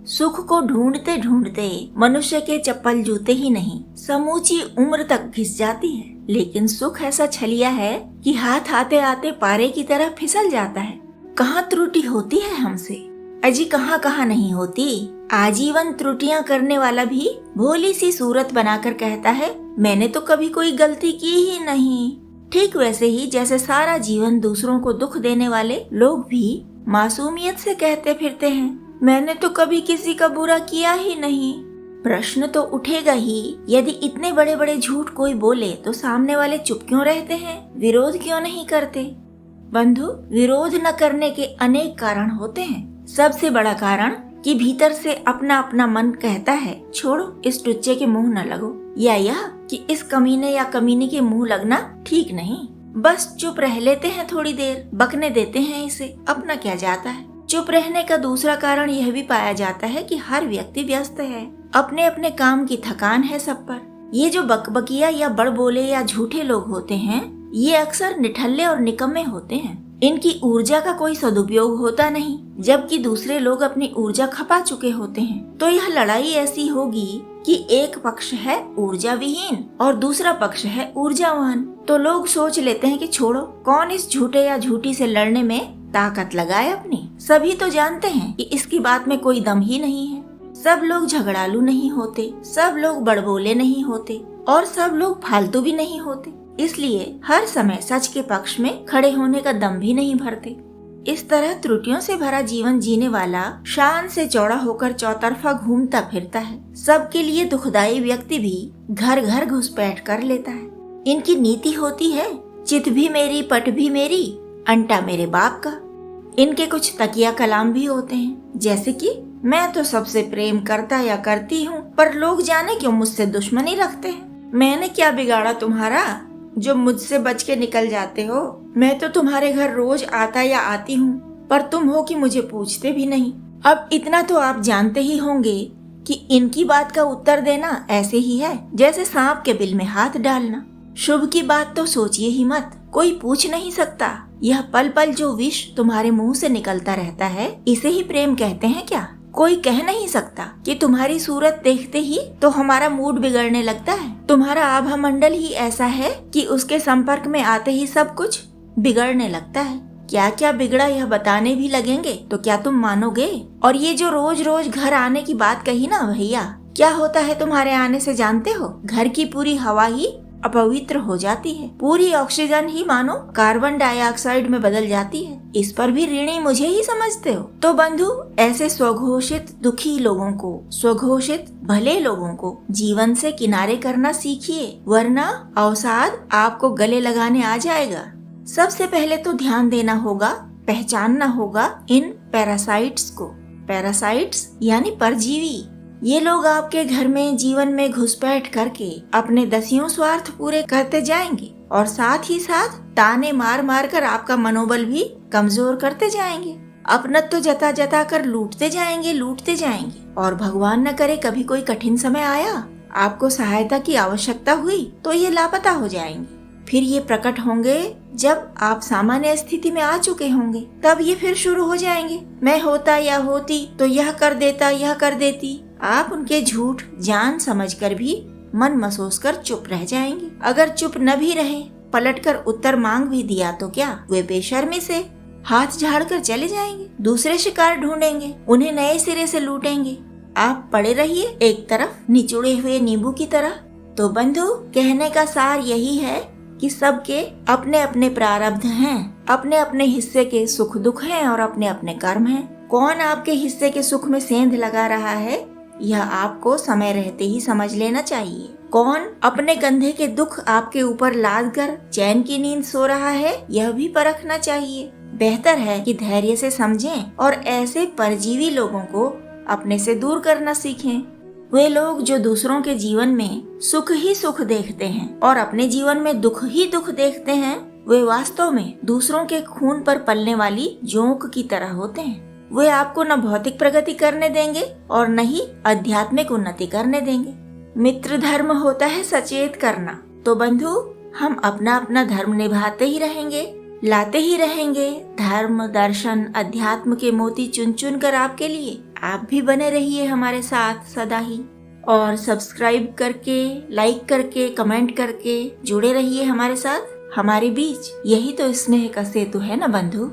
सुख को ढूंढते ढूंढते मनुष्य के चप्पल जूते ही नहीं समूची उम्र तक घिस जाती है, लेकिन सुख ऐसा छलिया है कि हाथ आते आते पारे की तरह फिसल जाता है। कहाँ त्रुटि होती है हमसे, अजी कहाँ कहाँ नहीं होती। आजीवन त्रुटियां करने वाला भी भोली सी सूरत बनाकर कहता है मैंने तो कभी कोई गलती की ही नहीं। ठीक वैसे ही जैसे सारा जीवन दूसरों को दुख देने वाले लोग भी मासूमियत से कहते फिरते हैं मैंने तो कभी किसी का बुरा किया ही नहीं। प्रश्न तो उठेगा ही, यदि इतने बड़े बड़े झूठ कोई बोले तो सामने वाले चुप क्यों रहते हैं, विरोध क्यों नहीं करते। बंधु, विरोध न करने के अनेक कारण होते हैं। सबसे बड़ा कारण कि भीतर से अपना अपना मन कहता है छोड़ो इस टुच्चे के मुंह न लगो, या यह कि इस कमीने या कमीनी के मुंह लगना ठीक नहीं। बस चुप रह लेते हैं, थोड़ी देर बकने देते हैं इसे, अपना क्या जाता है। चुप रहने का दूसरा कारण यह भी पाया जाता है कि हर व्यक्ति व्यस्त है, अपने अपने काम की थकान है सब पर। ये जो बकबकिया या बड़बोले या झूठे लोग होते हैं ये अक्सर निठल्ले और निकम्मे होते हैं। इनकी ऊर्जा का कोई सदुपयोग होता नहीं, जबकि दूसरे लोग अपनी ऊर्जा खपा चुके होते हैं। तो यह लड़ाई ऐसी होगी कि एक पक्ष है ऊर्जा विहीन और दूसरा पक्ष है ऊर्जावान। तो लोग सोच लेते हैं कि छोड़ो, कौन इस झूठे या झूठी से लड़ने में ताकत लगाए अपनी। सभी तो जानते हैं कि इसकी बात में कोई दम ही नहीं है। सब लोग झगड़ालू नहीं होते, सब लोग बड़बोले नहीं होते और सब लोग फालतू भी नहीं होते। इसलिए हर समय सच के पक्ष में खड़े होने का दम भी नहीं भरते। इस तरह त्रुटियों से भरा जीवन जीने वाला शान से चौड़ा होकर चौतरफा घूमता फिरता है। सबके लिए दुखदाई व्यक्ति भी घर घर घुसपैठ कर लेता है। इनकी नीति होती है चित भी मेरी पट भी मेरी, अंटा मेरे बाप का। इनके कुछ तकिया कलाम भी होते हैं, जैसे कि मैं तो सबसे प्रेम करता या करती हूँ, पर लोग जाने क्यों मुझसे दुश्मनी रखते हैं। मैंने क्या बिगाड़ा तुम्हारा जो मुझसे बच के निकल जाते हो। मैं तो तुम्हारे घर रोज आता या आती हूँ, पर तुम हो कि मुझे पूछते भी नहीं। अब इतना तो आप जानते ही होंगे कि इनकी बात का उत्तर देना ऐसे ही है जैसे सांप के बिल में हाथ डालना। शुभ की बात तो सोचिए ही मत, कोई पूछ नहीं सकता। यह पल पल जो विष तुम्हारे मुंह से निकलता रहता है, इसे ही प्रेम कहते हैं क्या। कोई कह नहीं सकता कि तुम्हारी सूरत देखते ही तो हमारा मूड बिगड़ने लगता है। तुम्हारा आभा मंडल ही ऐसा है कि उसके संपर्क में आते ही सब कुछ बिगड़ने लगता है। क्या क्या बिगड़ा यह बताने भी लगेंगे तो क्या तुम मानोगे। और ये जो रोज रोज घर आने की बात कही ना भैया, क्या होता है तुम्हारे आने से जानते हो। घर की पूरी हवा ही अपवित्र हो जाती है, पूरी ऑक्सीजन ही मानो कार्बन डाइऑक्साइड में बदल जाती है। इस पर भी ऋणी मुझे ही समझते हो। तो बंधु, ऐसे स्वघोषित दुखी लोगों को, स्वघोषित भले लोगों को जीवन से किनारे करना सीखिए, वरना अवसाद आपको गले लगाने आ जाएगा। सबसे पहले तो ध्यान देना होगा, पहचानना होगा इन पैरासाइट्स को। पैरासाइट्स यानी परजीवी। ये लोग आपके घर में जीवन में घुसपैठ करके अपने दसियों स्वार्थ पूरे करते जाएंगे और साथ ही साथ ताने मार मार कर आपका मनोबल भी कमजोर करते जाएंगे। अपनत्व जता जता कर लूटते जाएंगे। और भगवान न करे कभी कोई कठिन समय आया, आपको सहायता की आवश्यकता हुई तो ये लापता हो जाएंगे। फिर ये प्रकट होंगे जब आप सामान्य स्थिति में आ चुके होंगे, तब ये फिर शुरू हो जाएंगे। मैं होता या होती तो यह कर देता, यह कर देती। आप उनके झूठ जान समझकर भी मन मसोस कर चुप रह जाएंगे। अगर चुप न भी रहे, पलटकर उत्तर मांग भी दिया तो क्या, वे बेशर्मी से हाथ झाड़ कर चले जाएंगे, दूसरे शिकार ढूंढेंगे, उन्हें नए सिरे से लूटेंगे। आप पड़े रहिए एक तरफ निचोड़े हुए नींबू की तरह। तो बंधु, कहने का सार यही है कि सबके अपने अपने प्रारब्ध हैं, अपने अपने हिस्से के सुख दुख हैं और अपने अपने कर्म हैं। कौन आपके हिस्से के सुख में सेंध लगा रहा है, यह आपको समय रहते ही समझ लेना चाहिए। कौन अपने कंधे के दुख आपके ऊपर लाद कर चैन की नींद सो रहा है, यह भी परखना चाहिए। बेहतर है कि धैर्य से समझें और ऐसे परजीवी लोगों को अपने से दूर करना सीखें। वे लोग जो दूसरों के जीवन में सुख ही सुख देखते हैं और अपने जीवन में दुख ही दुख देखते हैं, वे वास्तव में दूसरों के खून पर पलने वाली जोंक की तरह होते हैं। वे आपको न भौतिक प्रगति करने देंगे और न ही आध्यात्मिक उन्नति करने देंगे। मित्र धर्म होता है सचेत करना। तो बंधु, हम अपना अपना धर्म निभाते ही रहेंगे, लाते ही रहेंगे धर्म दर्शन अध्यात्म के मोती चुन चुन कर आपके लिए। आप भी बने रहिए हमारे साथ सदा ही, और सब्सक्राइब करके, लाइक करके, कमेंट करके जुड़े रहिए हमारे साथ। हमारे बीच यही तो स्नेह का सेतु है ना बंधु।